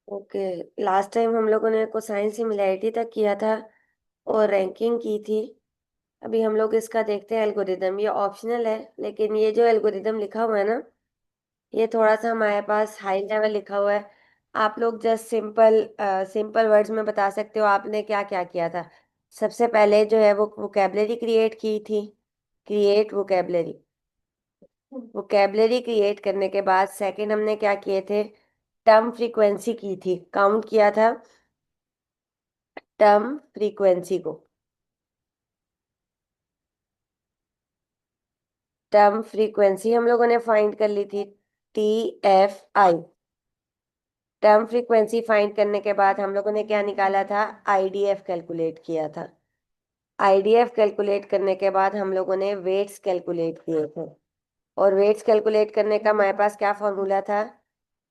Okay. Last time हम लोगों ने कोसाइन सिमिलैरिटी तक किया था और रैंकिंग की थी। अभी हम लोग इसका देखते हैं एल्गोरिदम। ये ऑप्शनल है, लेकिन ये जो एल्गोरिदम लिखा हुआ है ना, ये थोड़ा सा हमारे पास हाई लेवल लिखा हुआ है। आप लोग जस्ट सिंपल सिंपल वर्ड्स में बता सकते हो आपने क्या क्या किया था। सबसे पहले जो है वो वोकेबलरी क्रिएट की थी। Create vocabulary. वोकेबलरी क्रिएट करने के बाद सेकंड हमने क्या किए थे, टर्म फ्रीक्वेंसी की थी, काउंट किया था टर्म फ्रीक्वेंसी को। टर्म फ्रीक्वेंसी हम लोगों ने फाइंड कर ली थी, TFI। टर्म फ्रीक्वेंसी फाइंड करने के बाद हम लोगों ने क्या निकाला था, IDF कैलकुलेट किया था। IDF कैलकुलेट करने के बाद हम लोगों ने वेट्स कैलकुलेट किए थे। और वेट्स कैलकुलेट करने का हमारे पास क्या फॉर्मूला था,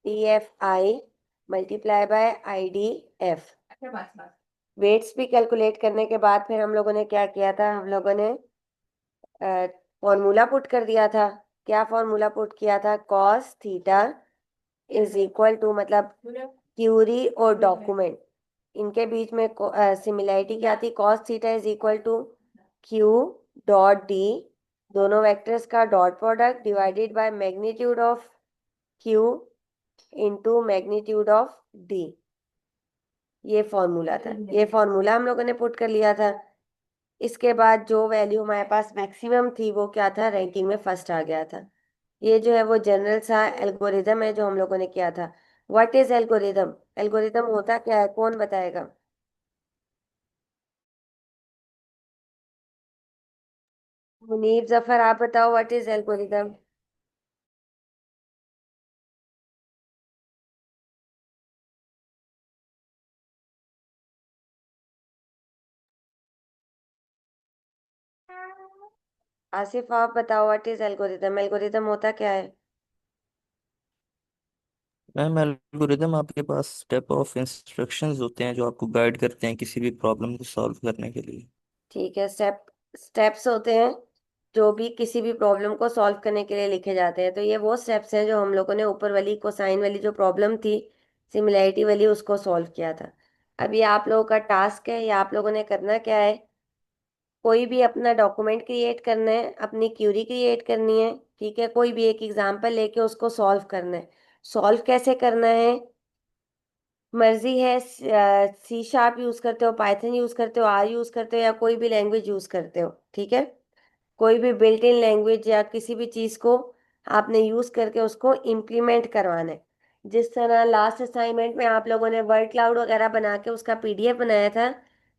TFI multiply by IDF। Weights भी कैलकुलेट करने के बाद फिर हम लोगों ने क्या किया था, हम लोगों ने फॉर्मूला पुट कर दिया था। क्या फॉर्मूला पुट किया था, cos theta is equal to, मतलब क्यूरी और डॉक्यूमेंट, इनके बीच में सिमिलैरिटी क्या थी, cos theta is equal to Q dot D, दोनों वेक्टर्स का dot product divided by magnitude of Q into magnitude of D. ये फॉर्मूला था, ये फॉर्मूला हम लोगों ने पुट कर लिया था। इसके बाद जो वैल्यू हमारे पास मैक्सिमम थी वो क्या था, रैंकिंग में फर्स्ट आ गया था। ये जो है वो जनरल सा एल्गोरिदम है जो हम लोगों ने किया था। व्हाट इज एल्गोरिदम, एल्गोरिदम होता क्या है, कौन बताएगा। मुनीब जफर, आप बताओ व्हाट इज एल्गोरिदम। आसिफ आप बताओ व्हाट इज एल्गोरिदम, एल्गोरिदम होता क्या है। मैम एल्गोरिदम आपके पास स्टेप ऑफ इंस्ट्रक्शंस होते हैं जो आपको गाइड करते हैं किसी भी प्रॉब्लम को सॉल्व करने के लिए। ठीक है, स्टेप्स होते हैं जो भी किसी भी प्रॉब्लम को सॉल्व करने के लिए लिखे जाते हैं। तो ये वो स्टेप्स हैं जो हम लोगों ने ऊपर वाली कोसाइन वाली जो प्रॉब्लम थी, सिमिलैरिटी वाली, उसको सॉल्व किया था। अभी आप लोगों का टास्क है, या आप लोगों ने करना क्या है, कोई भी अपना डॉक्यूमेंट क्रिएट करना है, अपनी क्यूरी क्रिएट करनी है। ठीक है, कोई भी एक एग्जांपल लेके उसको सॉल्व करना है। सॉल्व कैसे करना है, मर्जी है, C# यूज करते हो, पाइथन यूज करते हो, R यूज करते हो, या कोई भी लैंग्वेज यूज करते हो। ठीक है, कोई भी बिल्ट इन लैंग्वेज या किसी भी चीज को आपने यूज करके उसको इम्प्लीमेंट करवाना है। जिस तरह लास्ट असाइनमेंट में आप लोगों ने वर्ड क्लाउड वगैरह बना के उसका PDF बनाया था,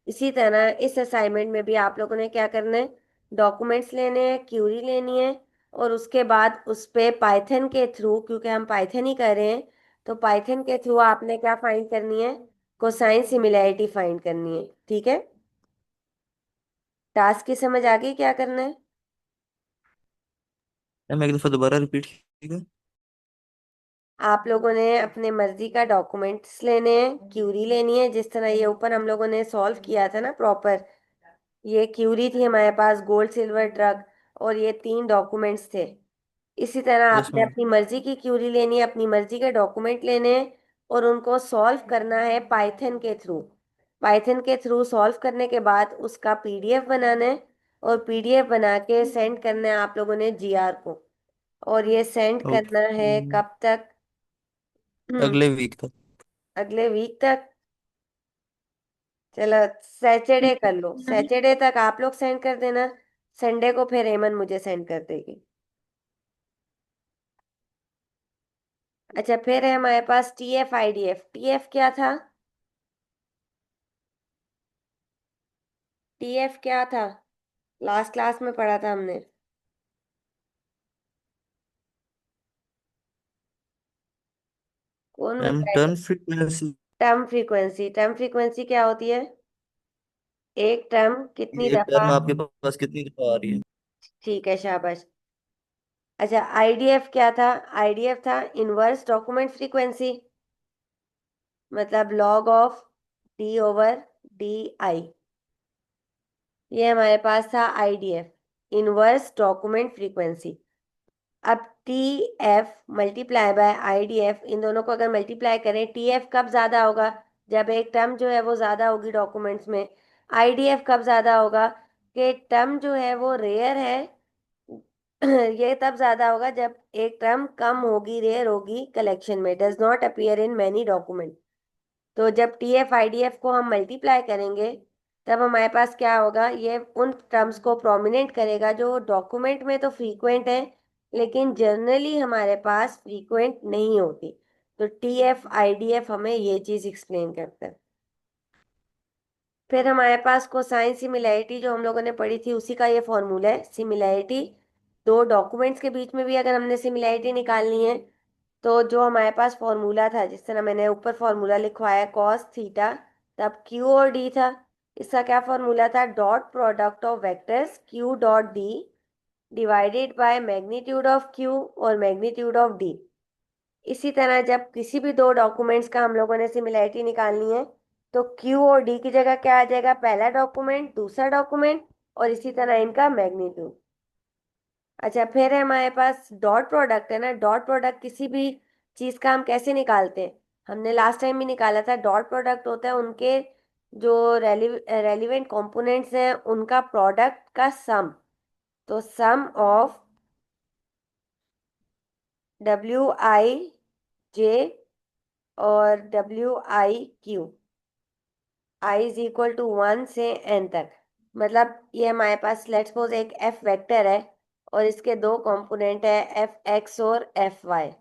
इसी तरह इस असाइनमेंट में भी आप लोगों ने क्या करना है, डॉक्यूमेंट्स लेने हैं, क्यूरी लेनी है, और उसके बाद उस पे पाइथन के थ्रू, क्योंकि हम पाइथन ही कर रहे हैं, तो पाइथन के थ्रू आपने क्या फाइंड करनी है, कोसाइन सिमिलैरिटी फाइंड करनी है। ठीक है, टास्क की समझ आ गई क्या करना है। मैम एक दफ़ा दोबारा रिपीट कीजिएगा। आप लोगों ने अपने मर्जी का डॉक्यूमेंट्स लेने हैं, क्यूरी लेनी है, जिस तरह ये ऊपर हम लोगों ने सॉल्व किया था ना प्रॉपर। ये क्यूरी थी हमारे पास, गोल्ड सिल्वर ड्रग, और ये 3 डॉक्यूमेंट्स थे। इसी तरह यस आपने मैम। अपनी मर्जी की क्यूरी लेनी है, अपनी मर्जी के डॉक्यूमेंट लेने हैं, और उनको सॉल्व करना है पाइथन के थ्रू। पाइथन के थ्रू सॉल्व करने के बाद उसका PDF बनाना है, और PDF बना के सेंड करना है आप लोगों ने GR को। और ये सेंड करना ओके। है कब तक, अगले वीक तक। अगले वीक तक। चलो सैटरडे कर लो, सैटरडे तक आप लोग सेंड कर देना। संडे को फिर एमन मुझे सेंड कर देगी। अच्छा, फिर है हमारे पास TF IDF। TF क्या था, TF क्या था, लास्ट क्लास में पढ़ा था हमने, कौन मैम बताएगा। Turn frequency. Term frequency, term frequency क्या होती है, एक टर्म कितनी ये दफा। टर्म आपके पास कितनी दफा आ रही है। ठीक है, शाबाश। अच्छा, IDF क्या था, IDF था इनवर्स डॉक्यूमेंट फ्रीक्वेंसी, मतलब लॉग ऑफ D/DI। ये हमारे पास था IDF, इनवर्स डॉक्यूमेंट फ्रीक्वेंसी। अब T F multiply by I D F, इन दोनों को अगर मल्टीप्लाई करें, टी एफ कब ज्यादा होगा, जब एक टर्म जो है वो ज्यादा होगी डॉक्यूमेंट्स में। आई डी एफ कब ज्यादा होगा, कि टर्म जो है वो रेयर है। ये तब ज्यादा होगा जब एक टर्म कम होगी, रेयर होगी कलेक्शन में, does not appear in many document. तो जब T F I D F को हम मल्टीप्लाई करेंगे, तब हमारे पास क्या होगा, ये उन टर्म्स को प्रोमिनेंट करेगा जो डॉक्यूमेंट में तो फ्रीक्वेंट है, लेकिन जनरली हमारे पास फ्रीक्वेंट नहीं होती। तो T F I D F हमें ये चीज एक्सप्लेन करता है। फिर हमारे पास कोसाइन सिमिलैरिटी जो हम लोगों ने पढ़ी थी, उसी का ये फॉर्मूला है। सिमिलैरिटी, दो डॉक्यूमेंट्स के बीच में भी अगर हमने सिमिलैरिटी निकालनी है, तो जो हमारे पास फॉर्मूला था, जिस तरह मैंने ऊपर फॉर्मूला लिखवाया कॉस थीटा, तब क्यू और डी था। इसका क्या फॉर्मूला था, dot product of vectors Q dot D divided by magnitude of Q और मैग्नीट्यूड ऑफ डी। इसी तरह जब किसी भी दो डॉक्यूमेंट्स का हम लोगों ने सिमिलैरिटी निकालनी है, तो क्यू और डी की जगह क्या आ जाएगा, पहला डॉक्यूमेंट दूसरा डॉक्यूमेंट, और इसी तरह इनका मैग्नीट्यूड। अच्छा, फिर है हमारे पास डॉट प्रोडक्ट है ना। डॉट प्रोडक्ट किसी भी चीज का हम कैसे निकालते हैं, हमने लास्ट टाइम भी निकाला था। डॉट प्रोडक्ट होता है उनके जो रेलिवेंट कंपोनेंट्स हैं उनका प्रोडक्ट का सम। तो सम ऑफ डब्ल्यू आई जे और W I Q, I is equal to 1 से n तक। मतलब ये हमारे पास लेट्स सपोज एक f वेक्टर है, और इसके दो कंपोनेंट है एफ एक्स और एफ वाई।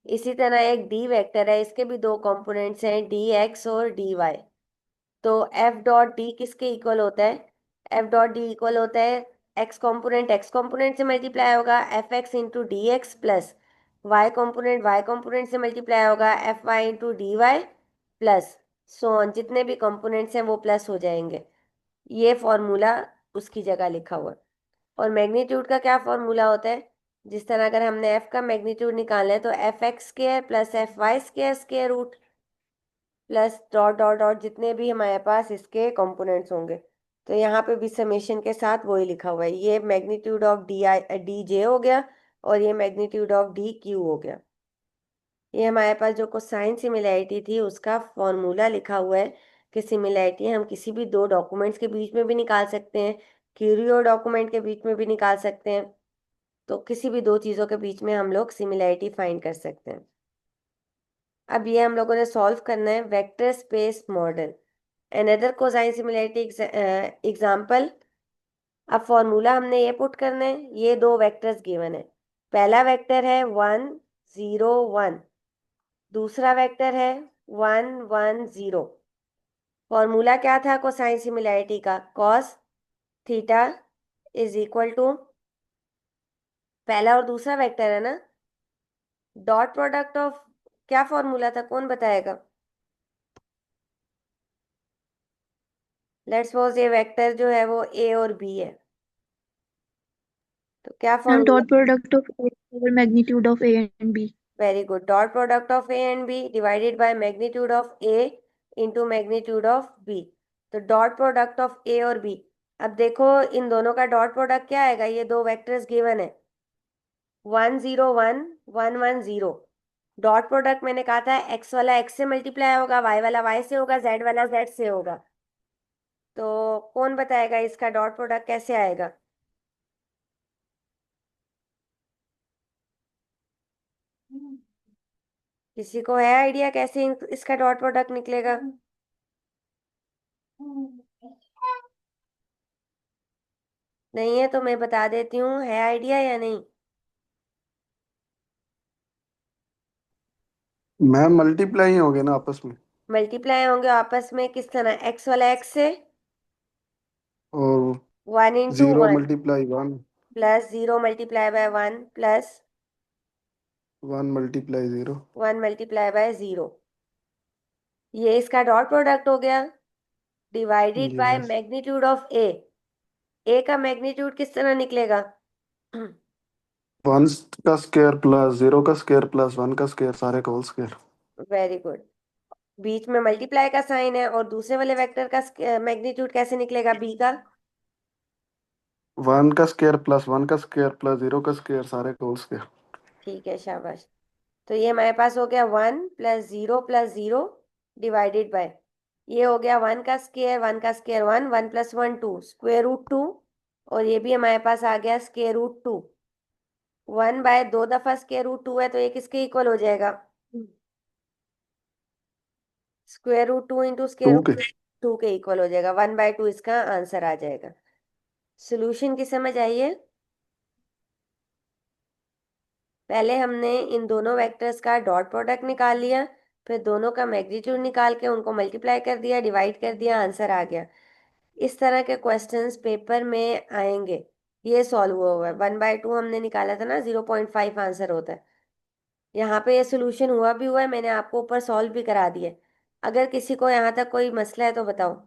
इसी तरह एक डी वेक्टर है, इसके भी दो कंपोनेंट्स हैं डी एक्स और डी वाई। तो एफ डॉट डी किसके इक्वल होता है, एफ डॉट डी इक्वल होता है एक्स कंपोनेंट से मल्टीप्लाई होगा F X into D X, plus Y component से मल्टीप्लाई होगा F Y into D Y, plus so on, जितने भी कंपोनेंट्स हैं वो प्लस हो जाएंगे। ये फॉर्मूला उसकी जगह लिखा हुआ है। और मैग्नीट्यूड का क्या फॉर्मूला होता है, जिस तरह अगर हमने एफ का मैग्नीट्यूड निकालना है, तो F X square plus F Y square square root, plus dot dot dot जितने भी हमारे पास इसके कंपोनेंट्स होंगे। तो यहाँ पे भी समेशन के साथ वही लिखा हुआ है। ये मैग्नीट्यूड ऑफ डी जे हो गया, और ये मैग्नीट्यूड ऑफ डी क्यू हो गया। ये हमारे पास जो कोसाइन सिमिलैरिटी थी उसका फॉर्मूला लिखा हुआ है, कि सिमिलैरिटी हम किसी भी दो डॉक्यूमेंट्स के बीच में भी निकाल सकते हैं, क्यूरी और डॉक्यूमेंट के बीच में भी निकाल सकते हैं। तो किसी भी दो चीज़ों के बीच में हम लोग सिमिलैरिटी फाइंड कर सकते हैं। अब ये हम लोगों ने सॉल्व करना है vector space model. Another cosine similarity example. अब फॉर्मूला हमने ये पुट करना है, ये दो वेक्टर्स गिवन है। पहला वेक्टर है 1 0 1, दूसरा वेक्टर है 1 1 0। फॉर्मूला क्या था कोसाइन सिमिलैरिटी का, cos theta is equal to, पहला और दूसरा वेक्टर है ना, डॉट प्रोडक्ट ऑफ, क्या फॉर्मूला था कौन बताएगा। लेट्स सपोज ये वेक्टर जो है वो ए और बी है, तो क्या ma'am formula. Dot product of A over magnitude of A and B. Very good, dot product of A and B divided by magnitude of A into magnitude of B. तो dot product of A और B, अब देखो इन दोनों का dot product क्या आएगा, ये दो वेक्टर्स गिवन है 1 0 1 1 1 0। डॉट प्रोडक्ट मैंने कहा था एक्स वाला एक्स से मल्टीप्लाई होगा, वाई वाला वाई से होगा, जेड वाला जेड से होगा। तो कौन बताएगा इसका डॉट प्रोडक्ट कैसे आएगा। किसी को है आइडिया कैसे इसका डॉट प्रोडक्ट निकलेगा। नहीं है तो मैं बता देती हूँ, है आइडिया या नहीं। मैम मल्टीप्लाई हो गए ना आपस में। मल्टीप्लाई होंगे आपस में किस तरह, एक्स वाला एक्स से, और 1 × 1, 0 × 1, प्लस 0 × 1 प्लस 1 × 0। 1 × 0। ये इसका डॉट प्रोडक्ट हो गया, divided by yes. Magnitude of A का मैग्नीट्यूड किस तरह निकलेगा। 1 का स्क्वायर प्लस 0 का स्क्वायर प्लस 1 का स्क्वायर, सारे का होल स्क्वायर। Very good. बीच में मल्टीप्लाई का साइन है, और दूसरे वाले वेक्टर का मैग्नीट्यूड कैसे निकलेगा बी का। वन का स्क्वायर प्लस वन का स्क्वायर प्लस जीरो का स्क्वायर सारे का होल स्क्वायर। ठीक है, शाबाश। तो ये हमारे पास हो गया 1 + 0 + 0 डिवाइडेड बाय, ये हो गया 1 का स्क्वायर, 1 का स्क्वायर 1, 1 + 1 2 √2, और ये भी हमारे पास आ गया √2। 1/2 दफा √2 है, तो ये किसके इक्वल हो जाएगा? √2 इंटू स्क्वायर टू रूट के। 2 के इक्वल हो जाएगा। 1/2 इसका आंसर आ जाएगा। सोल्यूशन की समझ आई है? पहले हमने इन दोनों वेक्टर्स का डॉट प्रोडक्ट निकाल लिया, फिर दोनों का मैग्नीट्यूड निकाल के उनको मल्टीप्लाई कर दिया, डिवाइड कर दिया, आंसर आ गया। इस तरह के क्वेश्चंस पेपर में आएंगे। ये सॉल्व हुआ हुआ है। 1/2 हमने निकाला था ना, 0.5 आंसर होता है। यहाँ पे ये सोल्यूशन हुआ है, मैंने आपको ऊपर सॉल्व भी करा दिया। अगर किसी को यहाँ तक कोई मसला है तो बताओ।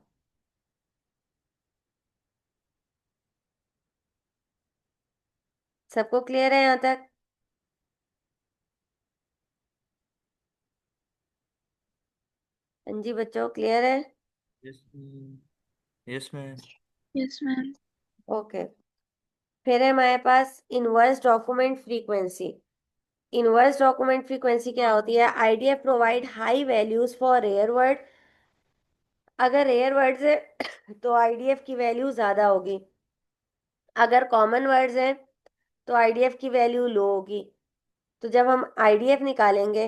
सबको क्लियर है यहाँ तक? हाँ जी बच्चों, क्लियर है? Yes. Yes ma'am. Yes ma'am. Okay. फिर है हमारे पास inverse document frequency. Inverse document frequency क्या होती है? IDF provide high values for rare word. अगर रेयर वर्ड्स है तो आईडीएफ की वैल्यू ज्यादा होगी। अगर कॉमन वर्ड्स हैं तो आईडीएफ की वैल्यू लो होगी। तो जब हम आईडीएफ निकालेंगे,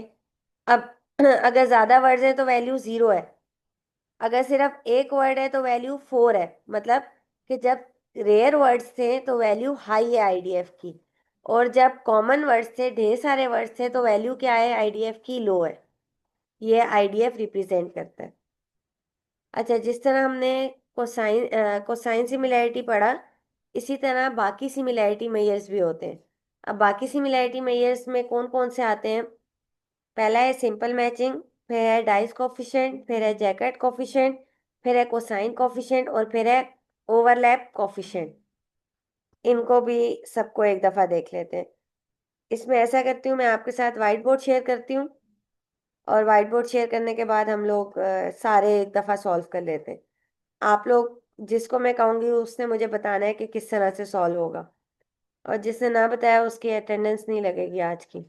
अब अगर ज्यादा वर्ड्स हैं तो वैल्यू 0 है। अगर सिर्फ एक वर्ड है तो वैल्यू 4 है। मतलब कि जब रेयर वर्ड्स थे तो वैल्यू हाई है आईडीएफ की, और जब कॉमन वर्ड्स थे, ढेर सारे वर्ड्स थे, तो वैल्यू क्या है आईडीएफ की? लो है। ये आईडीएफ रिप्रेजेंट करता है। अच्छा, जिस तरह हमने कोसाइन कोसाइन सिमिलैरिटी पढ़ा, इसी तरह बाकी सिमिलैरिटी मेजर्स भी होते हैं। अब बाकी सिमिलैरिटी मेजर्स में कौन कौन से आते हैं? पहला है सिंपल मैचिंग, फिर है डाइस कोफिशिएंट, फिर है जैकेट कोफिशिएंट, फिर है कोसाइन कोफिशिएंट, और फिर है ओवरलैप कोफिशिएंट। इनको भी सबको एक दफा देख लेते हैं। इसमें ऐसा करती हूँ, मैं आपके साथ व्हाइट बोर्ड शेयर करती हूँ, और व्हाइट बोर्ड शेयर करने के बाद हम लोग सारे एक दफा सॉल्व कर लेते हैं। आप लोग जिसको मैं कहूँगी उसने मुझे बताना है कि किस तरह से सॉल्व होगा, और जिसने ना बताया उसकी अटेंडेंस नहीं लगेगी आज की।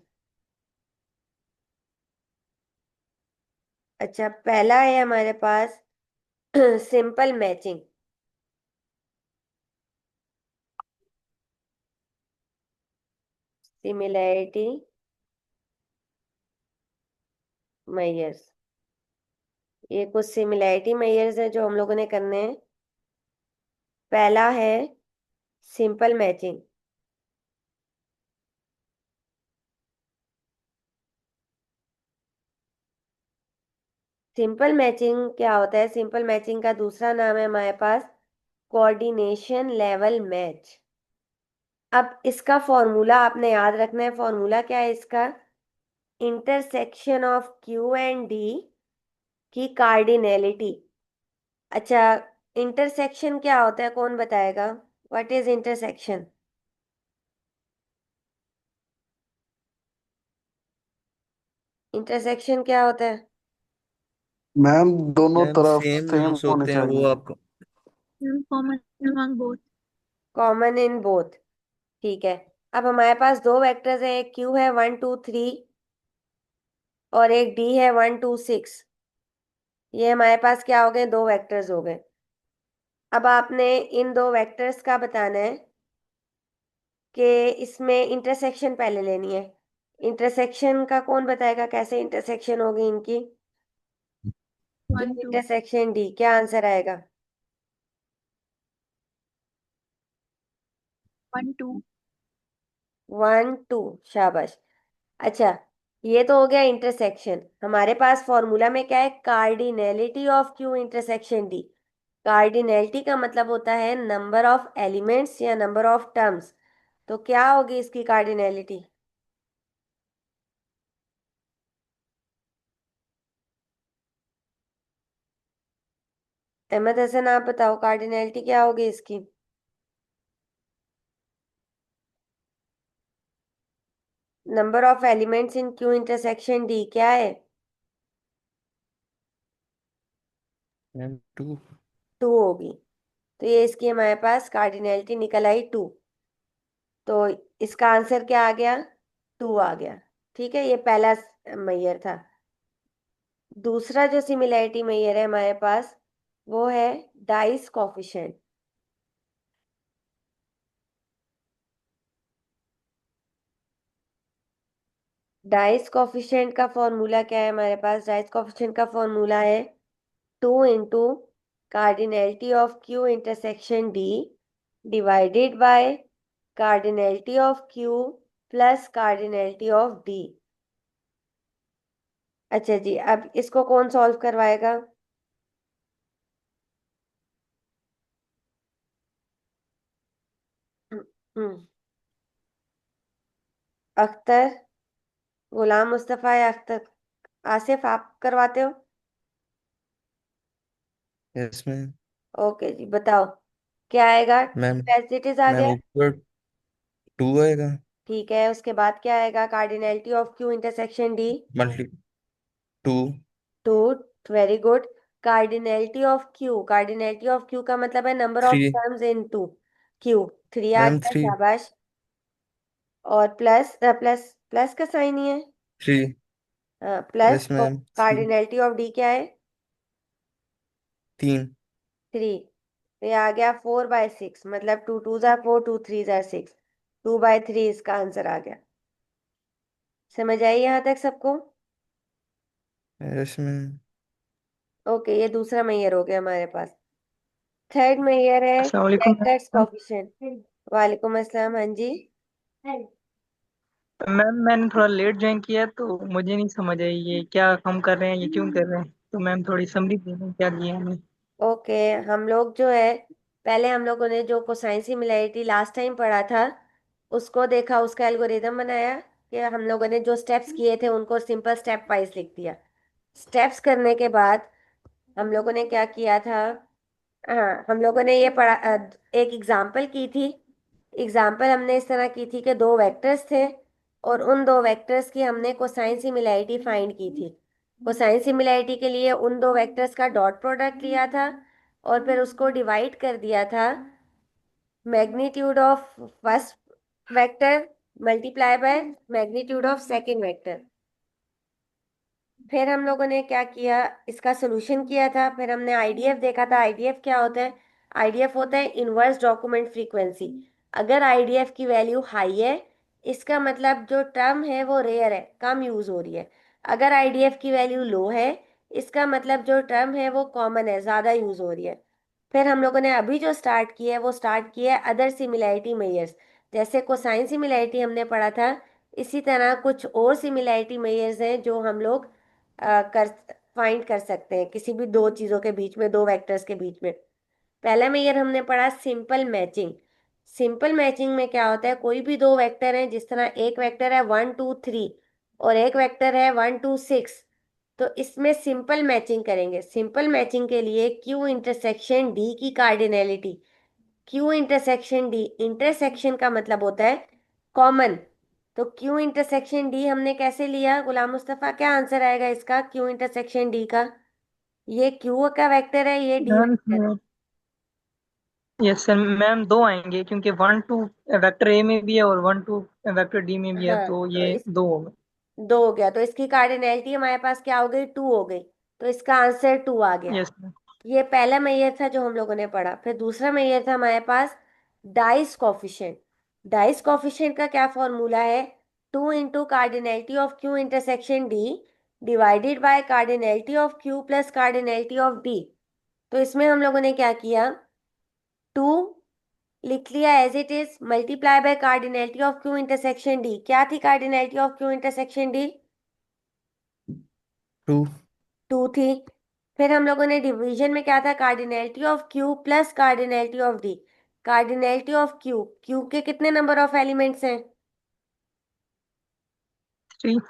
अच्छा, पहला है हमारे पास सिंपल मैचिंग। सिमिलैरिटी मेजर्स, ये कुछ सिमिलैरिटी मेजर्स है जो हम लोगों ने करने हैं। पहला है सिंपल मैचिंग। सिंपल मैचिंग क्या होता है? सिंपल मैचिंग का दूसरा नाम है हमारे पास कोऑर्डिनेशन लेवल मैच। अब इसका फॉर्मूला आपने याद रखना है। फॉर्मूला क्या है इसका? Intersection of Q and D की कार्डिनैलिटी। अच्छा, इंटरसेक्शन क्या होता है, कौन बताएगा? What is intersection? इंटरसेक्शन क्या होता है? मैम दोनों मैम तरफ सेम सेम मीन्स होने होते हैं वो चाहिए। आपको। Ma'am common among both. Common in both. ठीक है। अब हमारे पास दो वेक्टर्स हैं, एक क्यू है 1 2 3, और एक डी है 1 2 6। ये हमारे पास क्या हो गए? दो वेक्टर्स हो गए। अब आपने इन दो वेक्टर्स का बताना है कि इसमें इंटरसेक्शन पहले लेनी है। इंटरसेक्शन का कौन बताएगा, कैसे इंटरसेक्शन होगी इनकी? डी 1 2 इंटरसेक्शन डी, क्या आंसर आएगा? 1 2। 1 2, शाबाश। अच्छा, ये तो हो गया इंटरसेक्शन। हमारे पास फॉर्मूला में क्या है? Cardinality of Q intersection D. Cardinality का मतलब होता है नंबर ऑफ एलिमेंट्स या नंबर ऑफ टर्म्स। तो क्या होगी इसकी कार्डिनैलिटी? अहमद हसन, आप बताओ कार्डिनैलिटी क्या होगी इसकी? Number of elements in Q intersection D क्या है? मैम 2। 2 होगी। तो ये इसकी हमारे पास कार्डिनैलिटी निकल आई 2। तो इसका आंसर क्या आ गया? 2 आ गया। ठीक है, ये पहला मैयर था। दूसरा जो सिमिलैरिटी मैयर है हमारे पास, वो है डाइस कॉफिशिएंट। डाइस कॉफिशिएंट का फॉर्मूला क्या है हमारे पास? डाइस कॉफिशिएंट का फॉर्मूला है 2 into cardinality of Q intersection D divided by cardinality of Q plus cardinality of D. अच्छा जी, अब इसको कौन सॉल्व करवाएगा? हम्म, अख्तर, गुलाम मुस्तफा या अख्तर, आसिफ आप करवाते हो? Yes ma'am. ओके जी, बताओ क्या आएगा? मैम एज इट इज आ मैम गया। ऊपर 2 आएगा। ठीक है, उसके बाद क्या आएगा? Cardinality of Q intersection D. Multi 2। 2। Very good. Cardinality of Q का मतलब है number of 3 terms in two. Q 3 आ मैम। गया, 3 शाबाश। और प्लस प्लस प्लस का साइन ही है। 3। Plus yes ma'am. 3 cardinality of D क्या है? 3। 3। तो ये आ गया 4/6, मतलब 2 2 जार 4, 2 3 जार 6। 2/3 इसका आंसर आ गया। समझ आई यहाँ तक सबको? Yes ma'am. ओके, ये दूसरा मैयर हो गया हमारे पास। थर्ड मैयर है अस्सलाम वालेकुम वेक्टर्स मैम। कोफिशिएंट। वालेकुम अस्सलाम, हाँ जी। मैम मैंने थोड़ा लेट ज्वाइन किया तो मुझे नहीं समझ आई ये क्या हम कर रहे हैं, ये क्यों कर रहे हैं। तो मैम थोड़ी समरी दे दें क्या किया हमने। ओके, हम लोग जो है, पहले हम लोगों ने जो कोसाइन सिमिलैरिटी लास्ट टाइम पढ़ा था उसको देखा, उसका एल्गोरिदम बनाया। कि हम लोगों ने जो स्टेप्स किए थे उनको सिंपल स्टेप वाइज लिख दिया। स्टेप्स करने के बाद हम लोगों ने क्या किया था? हाँ, हम लोगों ने ये पढ़ा, एक एग्जाम्पल की थी। एग्जाम्पल हमने इस तरह की थी कि दो वेक्टर्स थे और उन दो वेक्टर्स की हमने कोसाइन सिमिलैरिटी फाइंड की थी। कोसाइन सिमिलैरिटी के लिए उन दो वेक्टर्स का डॉट प्रोडक्ट लिया था और फिर उसको डिवाइड कर दिया था magnitude of first vector multiply by magnitude of second vector. फिर हम लोगों ने क्या किया? इसका सोल्यूशन किया था। फिर हमने आईडीएफ देखा था। आईडीएफ क्या होता है? आईडीएफ होता है इनवर्स डॉक्यूमेंट फ्रीक्वेंसी। अगर आईडीएफ की वैल्यू हाई है, इसका मतलब जो टर्म है वो रेयर है, कम यूज हो रही है। अगर आईडीएफ की वैल्यू लो है, इसका मतलब जो टर्म है वो कॉमन है, ज्यादा यूज हो रही है। फिर हम लोगों ने अभी जो स्टार्ट किया है वो स्टार्ट किया है अदर सिमिलैरिटी मेजर्स। जैसे कोसाइन सिमिलैरिटी हमने पढ़ा था, इसी तरह कुछ और सिमिलैरिटी मेजर्स हैं जो हम लोग कर फाइंड कर सकते हैं किसी भी दो चीजों के बीच में, दो वेक्टर्स के बीच में। पहला मेजर हमने पढ़ा सिंपल मैचिंग। सिंपल मैचिंग में क्या होता है? कोई भी दो वेक्टर हैं, जिस तरह एक वेक्टर है 1 2 3 और एक वेक्टर है 1 2 6, तो इसमें सिंपल मैचिंग करेंगे। सिंपल मैचिंग के लिए क्यू इंटरसेक्शन डी की cardinality, Q intersection D, intersection का मतलब होता है कॉमन। तो क्यू इंटरसेक्शन डी हमने कैसे लिया? गुलाम मुस्तफा, क्या आंसर आएगा इसका क्यू इंटरसेक्शन डी का? ये क्यू का वेक्टर है, ये डी वेक्टर है। मैम यस सर मैम, दो आएंगे क्योंकि 1 2 वेक्टर ए में भी है और 1 2 वेक्टर डी में भी है, हाँ, तो तो ये इस दो होगा। दो हो गया, तो इसकी कार्डिनैलिटी हमारे पास क्या हो गई? 2 हो गई। तो इसका आंसर 2 आ गया। Yes ma'am. ये पहला मैयर था जो हम लोगों ने पढ़ा। फिर दूसरा मैयर था हमारे पास डाइस कॉफिशिएंट। डाइस कॉफिशिएंट का क्या फॉर्मूला है? 2 into cardinality of Q intersection D divided by cardinality of Q plus cardinality of D. तो इसमें हम लोगों ने क्या किया? 2 लिख लिया as it is, multiply by cardinality of Q intersection D. क्या थी cardinality of Q intersection D? 2। 2 थी। फिर हम लोगों ने डिवीजन में क्या था? Cardinality of Q plus cardinality of D. Cardinality of Q, Q के कितने नंबर ऑफ एलिमेंट्स हैं? 3।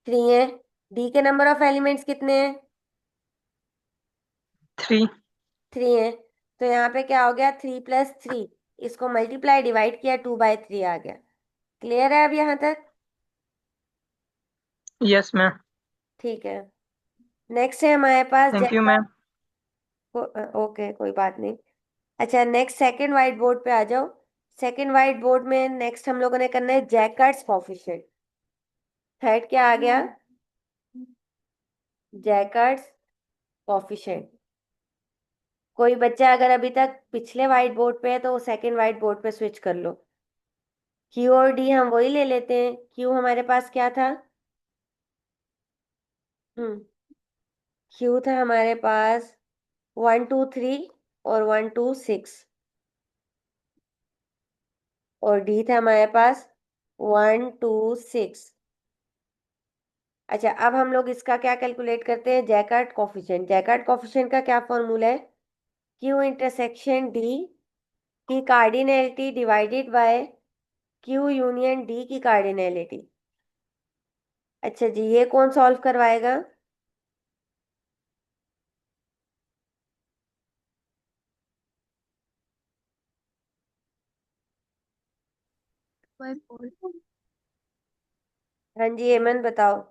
3 है। डी के नंबर ऑफ एलिमेंट्स कितने हैं? 3। 3 है। तो यहाँ पे क्या हो गया? 3 + 3, इसको मल्टीप्लाई डिवाइड किया, 2/3 आ गया। क्लियर है अब यहाँ तक? Yes ma'am. ठीक है। नेक्स्ट है हमारे पास थैंक यू जैसा, मैम। ओके कोई बात नहीं। अच्छा, नेक्स्ट सेकंड वाइट बोर्ड पे आ जाओ। सेकंड वाइट बोर्ड में नेक्स्ट हम लोगों ने करना है जैकार्ड्स कोफिशिएंट। थर्ड क्या आ गया? जैकार्ड्स कोफिशिएंट। कोई बच्चा अगर अभी तक पिछले वाइट बोर्ड पे है तो सेकंड वाइट बोर्ड पे स्विच कर लो। क्यू और डी हम वही ले लेते हैं। क्यू हमारे पास क्या था? हम्म क्यू था हमारे पास 1 2 3 और 1 2 6। और डी था हमारे पास 1 2 6। अच्छा, अब हम लोग इसका क्या कैलकुलेट करते हैं? Jaccard coefficient. जैकार्ड कॉफिशिएंट का क्या फॉर्मूला है? क्यू इंटरसेक्शन डी की cardinality divided bye Q union D की कार्डिनैलिटी। अच्छा जी, ये कौन सॉल्व करवाएगा? By four. हाँ जी हेमंत बताओ।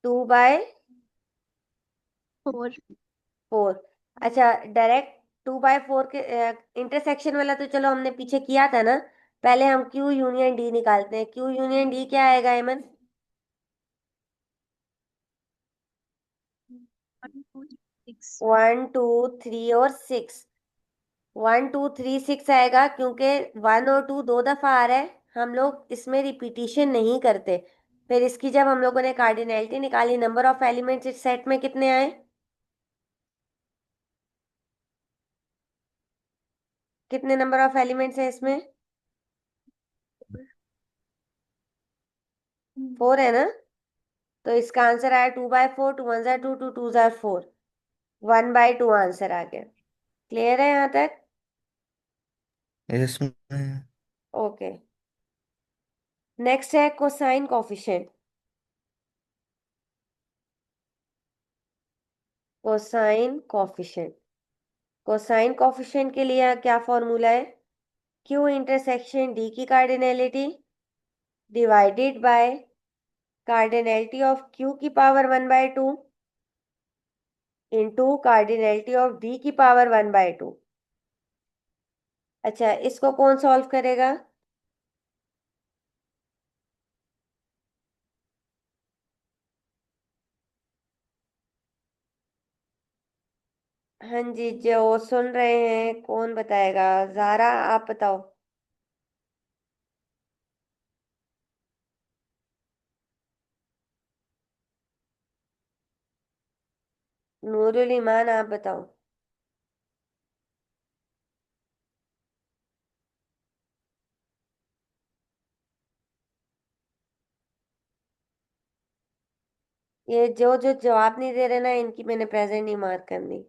2/4। 4। अच्छा, डायरेक्ट 2/4 के इंटरसेक्शन वाला तो चलो हमने पीछे किया था ना। पहले हम क्यू यूनियन डी निकालते हैं। क्यू यूनियन डी क्या आएगा हेमंत? 1 2 6। 1 2 3 और 6। 1 2 3 6 आएगा क्योंकि 1 और 2 दो दफा आ रहा है। हम लोग इसमें रिपीटिशन नहीं करते। फिर इसकी जब हम लोगों ने कार्डिनैलिटी निकाली, नंबर ऑफ एलिमेंट्स इस सेट में कितने आए? कितने नंबर ऑफ एलिमेंट्स है इसमें? 4 है ना? तो इसका आंसर आया 2/4। 2 1 2, 2 2 4। 1/2 आंसर आ गया। क्लियर है यहाँ तक? इसमें ओके। नेक्स्ट है cosine coefficient. Cosine coefficient. Cosine coefficient के लिए क्या फॉर्मूला है? क्यू इंटरसेक्शन डी की cardinality divided by cardinality of Q की power 1/2 into cardinality of D की पावर 1/2। अच्छा, इसको कौन सॉल्व करेगा? हाँ जी, जो सुन रहे हैं कौन बताएगा? जारा आप बताओ। नूरुल ईमान आप बताओ। ये जो जो जवाब नहीं दे रहे ना, इनकी मैंने प्रेजेंट नहीं मार्क करनी।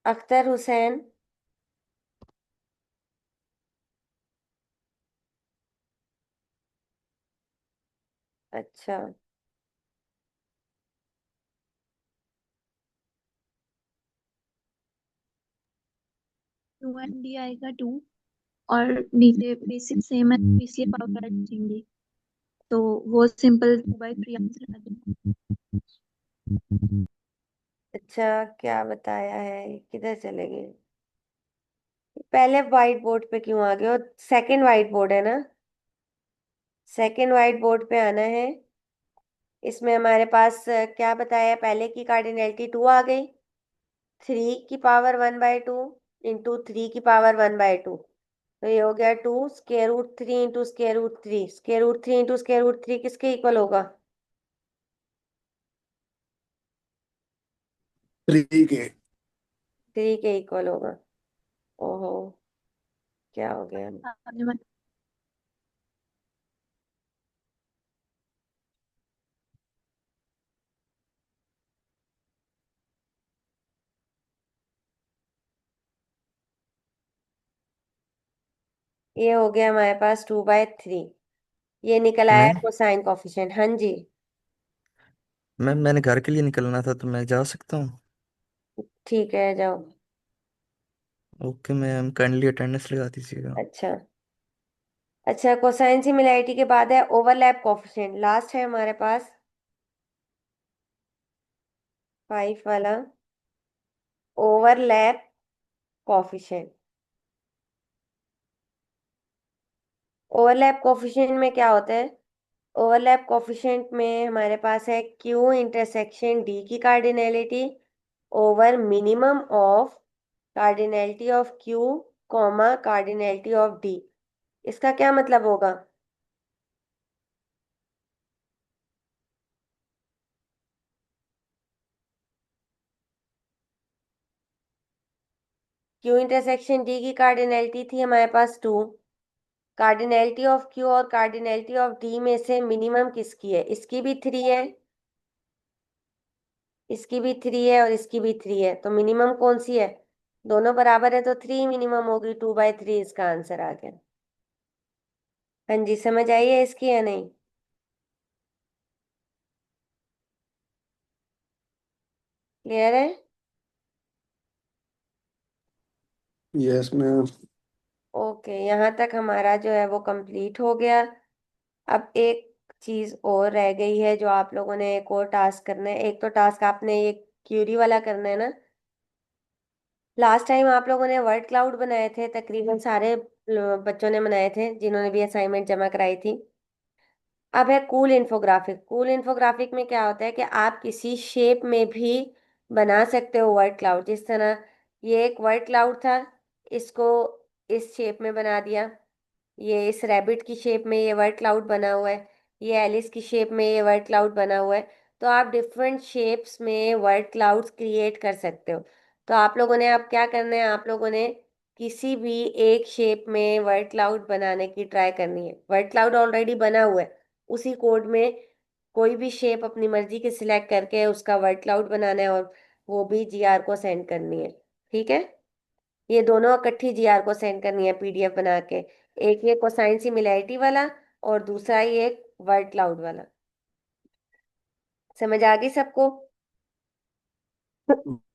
अख्तर हुसैन। अच्छा। 2 एंड डी आएगा 2। और नीचे बेसिक सेम है तो इसलिए पावर ऐड देंगे। तो वो सिंपल 2/3 आंसर आ जाएगा। अच्छा, क्या बताया है? किधर चले गए? पहले व्हाइट बोर्ड पे क्यों आ गए हो? सेकंड व्हाइट बोर्ड है ना? सेकंड व्हाइट बोर्ड पे आना है। इसमें हमारे पास क्या बताया? पहले की कार्डिनैलिटी 2 आ गई। 3 की पावर 1/2 इंटू 3 की पावर 1/2। तो ये हो गया 2 √3 इंटू √3। √3 इंटू √3 किसके इक्वल होगा? 3 के। 3 के इक्वल होगा। ओहो, क्या हो गया? आने वाला। ये हो गया हमारे पास 2/3। ये निकल आया मैम कोसाइन कॉफिशिएंट। हाँ जी। मैंने घर के लिए निकलना था तो मैं जा सकता हूँ? ठीक है, जाओ। ओके मैम, काइंडली अटेंडेंस लगा दीजिएगा। अच्छा। अच्छा, कोसाइन सिमिलैरिटी के बाद है ओवरलैप कोफिशिएंट, लास्ट है हमारे पास 5 वाला, ओवरलैप कोफिशिएंट। ओवरलैप कोफिशिएंट में क्या होता है? ओवरलैप कोफिशिएंट में हमारे पास है क्यू इंटरसेक्शन डी की cardinality over minimum of cardinality of Q comma cardinality of D. इसका क्या मतलब होगा? क्यू इंटरसेक्शन डी की कार्डिनैलिटी थी हमारे पास 2, कार्डिनैलिटी ऑफ क्यू और कार्डिनैलिटी ऑफ डी में से मिनिमम किसकी है? इसकी भी 3 है, इसकी भी 3 है और इसकी भी 3 है, तो मिनिमम कौन सी है? दोनों बराबर है तो 3 मिनिमम होगी, 2/3 इसका आंसर आ गया। हाँ जी, समझ आई है इसकी या नहीं? क्लियर है? Yes ma'am. ओके, यहाँ तक हमारा जो है वो कंप्लीट हो गया। अब एक चीज और रह गई है जो आप लोगों ने एक और टास्क करना है। एक तो टास्क आपने ये क्यूरी वाला करना है ना। लास्ट टाइम आप लोगों ने वर्ड क्लाउड बनाए थे, तकरीबन सारे बच्चों ने बनाए थे जिन्होंने भी असाइनमेंट जमा कराई थी। अब है कूल इन्फोग्राफिक। कूल इन्फोग्राफिक में क्या होता है कि आप किसी शेप में भी बना सकते हो वर्ड क्लाउड। जिस तरह ये एक वर्ड क्लाउड था, इसको इस शेप में बना दिया। ये इस रैबिट की शेप में ये वर्ड क्लाउड बना हुआ है, ये एलिस की शेप में ये वर्ड क्लाउड बना हुआ है। तो आप डिफरेंट शेप्स में वर्ड क्लाउड्स क्रिएट कर सकते हो। तो आप लोगों ने अब क्या करना है, आप लोगों ने किसी भी एक शेप में वर्ड क्लाउड बनाने की ट्राई करनी है। वर्ड क्लाउड ऑलरेडी बना हुआ है, उसी कोड में कोई भी शेप अपनी मर्जी की सिलेक्ट करके उसका वर्ड क्लाउड बनाना है और वो भी जीआर को सेंड करनी है। ठीक है, ये दोनों इकट्ठी जीआर को सेंड करनी है पीडीएफ बना के। एक ये कोसाइन सिमिलैरिटी वाला और दूसरा ये वर्ड क्लाउड वाला। समझ आ गई सबको?